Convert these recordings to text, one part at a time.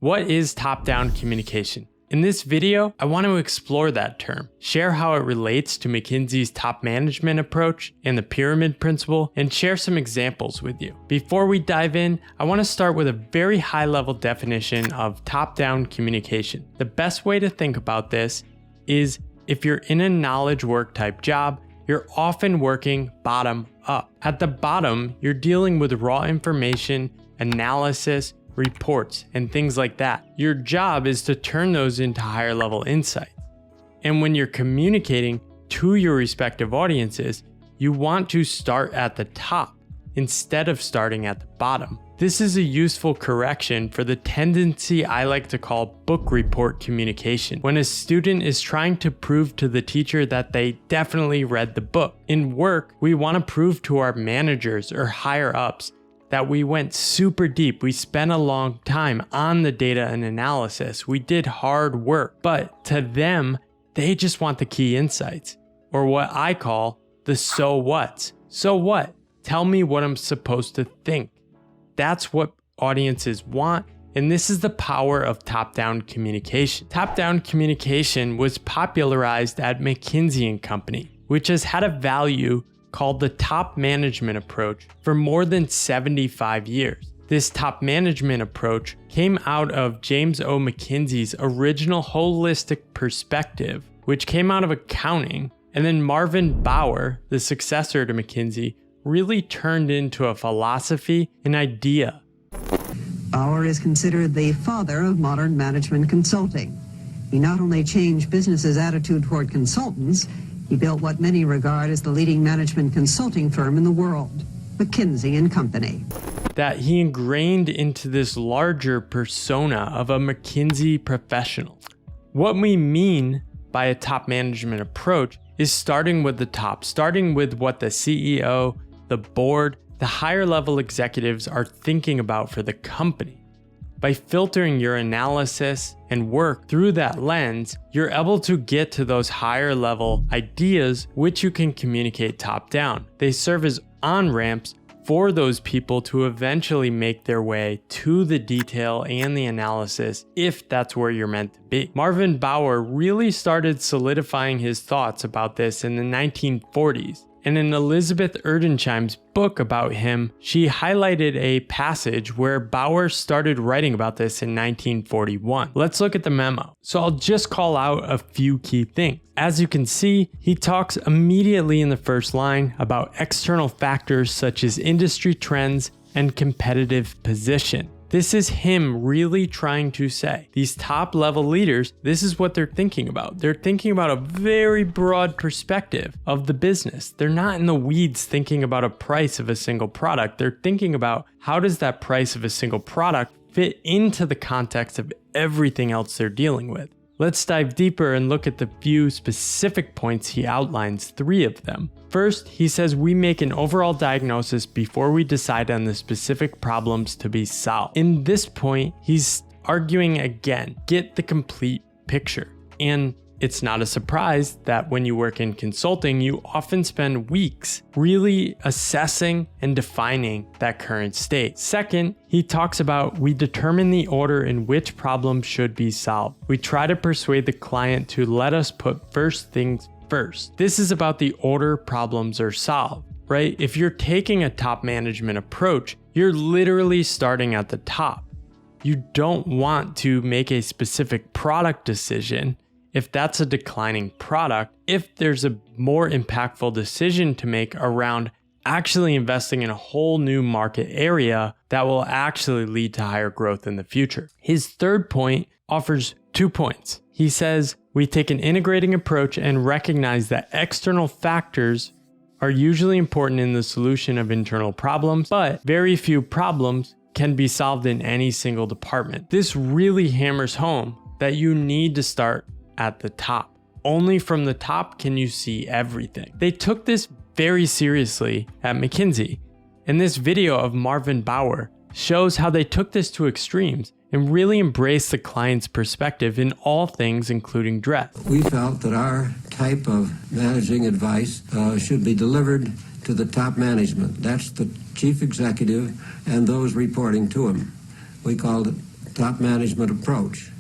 What is top-down communication? In this video, I want to explore that term, share how it relates to McKinsey's top management approach and the pyramid principle, and share some examples with you. Before we dive in, I want to start with a very high-level definition of top-down communication. The best way to think about this is if you're in a knowledge work type job, you're often working bottom up. At the bottom, you're dealing with raw information, analysis, reports, and things like that. Your job is to turn those into higher level insights. And when you're communicating to your respective audiences, you want to start at the top instead of starting at the bottom. This is a useful correction for the tendency I like to call book report communication, when a student is trying to prove to the teacher that they definitely read the book. In work, we want to prove to our managers or higher ups that we went super deep. We spent a long time on the data and analysis. We did hard work, but to them, they just want the key insights, or what I call the so whats. So what? Tell me what I'm supposed to think. That's what audiences want, and this is the power of top-down communication. Top-down communication was popularized at McKinsey Company, which has had a value called the top management approach for more than 75 years. This top management approach came out of James O. McKinsey's original holistic perspective, which came out of accounting, and then Marvin Bower, the successor to McKinsey, really turned into a philosophy, an idea. Bower is considered the father of modern management consulting. He not only changed business's attitude toward consultants, he built what many regard as the leading management consulting firm in the world, McKinsey Company. That he ingrained into this larger persona of a McKinsey professional. What we mean by a top management approach is starting with the top, starting with what the CEO, the board, the higher level executives are thinking about for the company. By filtering your analysis and work through that lens, you're able to get to those higher level ideas which you can communicate top down. They serve as on-ramps for those people to eventually make their way to the detail and the analysis if that's where you're meant to be. Marvin Bower really started solidifying his thoughts about this in the 1940s. And in Elizabeth Erdensheim's book about him, she highlighted a passage where Bower started writing about this in 1941. Let's look at the memo. So I'll just call out a few key things. As you can see, he talks immediately in the first line about external factors such as industry trends and competitive position. This is him really trying to say, these top level leaders, this is what they're thinking about. They're thinking about a very broad perspective of the business. They're not in the weeds thinking about a price of a single product. They're thinking about how does that price of a single product fit into the context of everything else they're dealing with. Let's dive deeper and look at the few specific points he outlines, 3 of them. First, he says we make an overall diagnosis before we decide on the specific problems to be solved. In this point, he's arguing again, get the complete picture. And it's not a surprise that when you work in consulting, you often spend weeks really assessing and defining that current state. Second, he talks about we determine the order in which problems should be solved. We try to persuade the client to let us put first things first. This is about the order problems are solved, right? If you're taking a top management approach, you're literally starting at the top. You don't want to make a specific product decision if that's a declining product, if there's a more impactful decision to make around actually investing in a whole new market area that will actually lead to higher growth in the future. His third point offers 2 points. He says, we take an integrating approach and recognize that external factors are usually important in the solution of internal problems, but very few problems can be solved in any single department. This really hammers home that you need to start at the top. Only from the top can you see everything. They took this very seriously at McKinsey, and this video of Marvin Bower shows how they took this to extremes and really embraced the client's perspective in all things, including dress. We felt that our type of managing advice should be delivered to the top management. That's the chief executive and those reporting to him. We called it top management approach.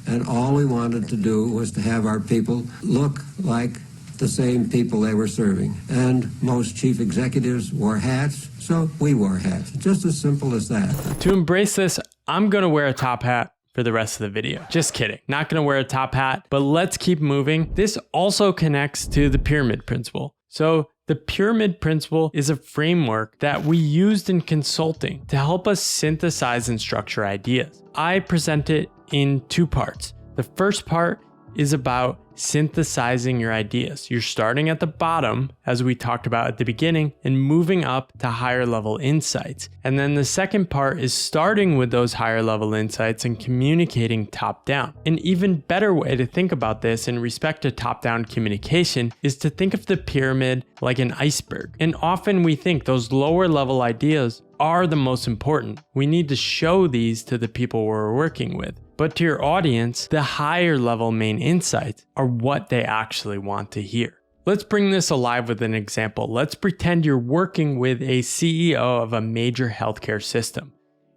And all we wanted to do was to have our people look like the same people they were serving. And most chief executives wore hats, so we wore hats. Just as simple as that. To embrace this, I'm going to wear a top hat for the rest of the video. Just kidding. Not going to wear a top hat, but let's keep moving. This also connects to the pyramid principle. So the pyramid principle is a framework that we used in consulting to help us synthesize and structure ideas. I present it in two parts. The first part is about synthesizing your ideas. You're starting at the bottom, as we talked about at the beginning, and moving up to higher level insights. And then the second part is starting with those higher level insights and communicating top down. An even better way to think about this in respect to top down communication is to think of the pyramid like an iceberg. And often we think those lower level ideas are the most important. We need to show these to the people we're working with. But to your audience, the higher level main insights are what they actually want to hear. Let's bring this alive with an example. Let's pretend you're working with a CEO of a major healthcare system.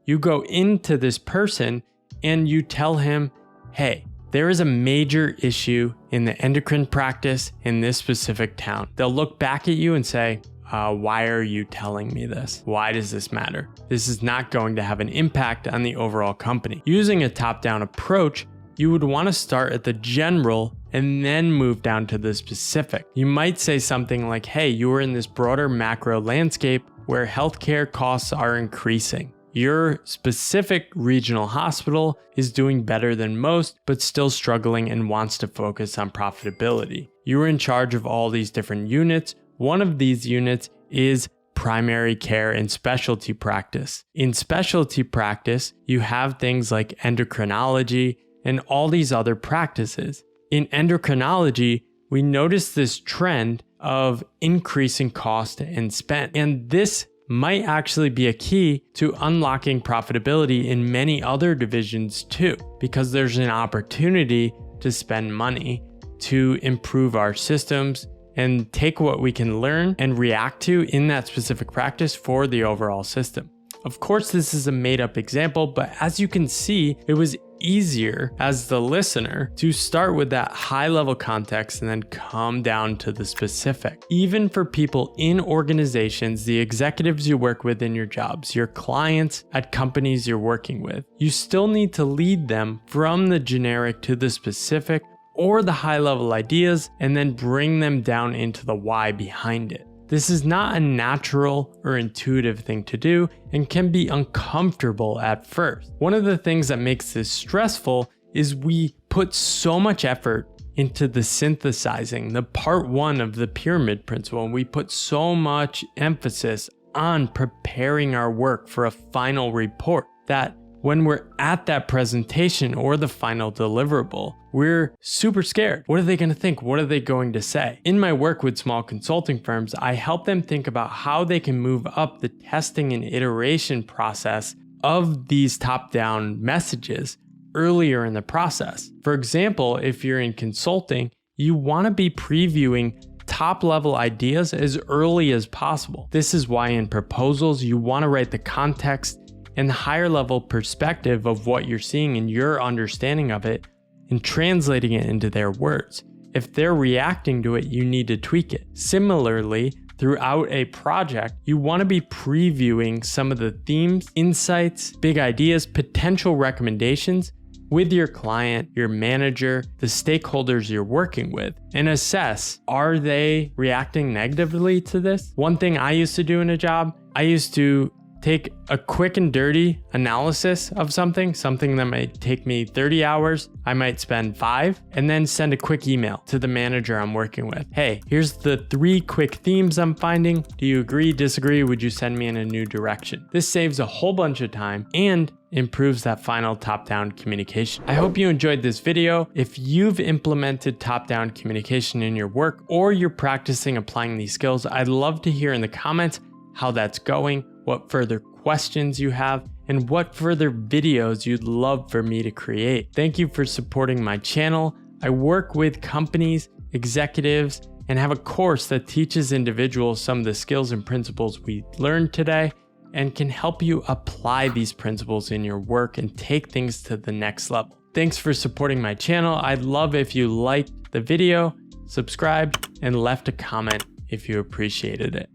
You go into this person and you tell him, hey, there is a major issue in the endocrine practice in this specific town. They'll look back at you and say, why are you telling me this? Why does this matter? This is not going to have an impact on the overall company. Using a top-down approach, you would want to start at the general and then move down to the specific. You might say something like, hey, you are in this broader macro landscape where healthcare costs are increasing. Your specific regional hospital is doing better than most, but still struggling and wants to focus on profitability. You are in charge of all these different units. One of these units is primary care and specialty practice. In specialty practice, you have things like endocrinology and all these other practices. In endocrinology, we notice this trend of increasing cost and spend. And this might actually be a key to unlocking profitability in many other divisions too, because there's an opportunity to spend money to improve our systems and take what we can learn and react to in that specific practice for the overall system. Of course, this is a made-up example, but as you can see, it was easier as the listener to start with that high-level context and then come down to the specific. Even for people in organizations, the executives you work with in your jobs, your clients at companies you're working with, you still need to lead them from the generic to the specific or the high-level ideas and then bring them down into the why behind it. This is not a natural or intuitive thing to do and can be uncomfortable at first. One of the things that makes this stressful is we put so much effort into the synthesizing, the part one of the pyramid principle, and we put so much emphasis on preparing our work for a final report that when we're at that presentation or the final deliverable, we're super scared. What are they going to think? What are they going to say? In my work with small consulting firms, I help them think about how they can move up the testing and iteration process of these top-down messages earlier in the process. For example, if you're in consulting, you want to be previewing top-level ideas as early as possible. This is why in proposals, you want to write the context and the higher level perspective of what you're seeing and your understanding of it and translating it into their words. If they're reacting to it, you need to tweak it. Similarly, throughout a project, you want to be previewing some of the themes, insights, big ideas, potential recommendations with your client, your manager, the stakeholders you're working with, and assess, are they reacting negatively to this? One thing I used to do in a job, I used to take a quick and dirty analysis of something that might take me 30 hours. I might spend 5 and then send a quick email to the manager I'm working with. Hey, here's the 3 quick themes I'm finding. Do you agree, disagree? Would you send me in a new direction? This saves a whole bunch of time and improves that final top-down communication. I hope you enjoyed this video. If you've implemented top-down communication in your work or you're practicing applying these skills, I'd love to hear in the comments how that's going, what further questions you have, and what further videos you'd love for me to create. Thank you for supporting my channel. I work with companies, executives, and have a course that teaches individuals some of the skills and principles we learned today. and can help you apply these principles in your work and take things to the next level. Thanks for supporting my channel. I'd love if you liked the video, subscribed, and left a comment if you appreciated it.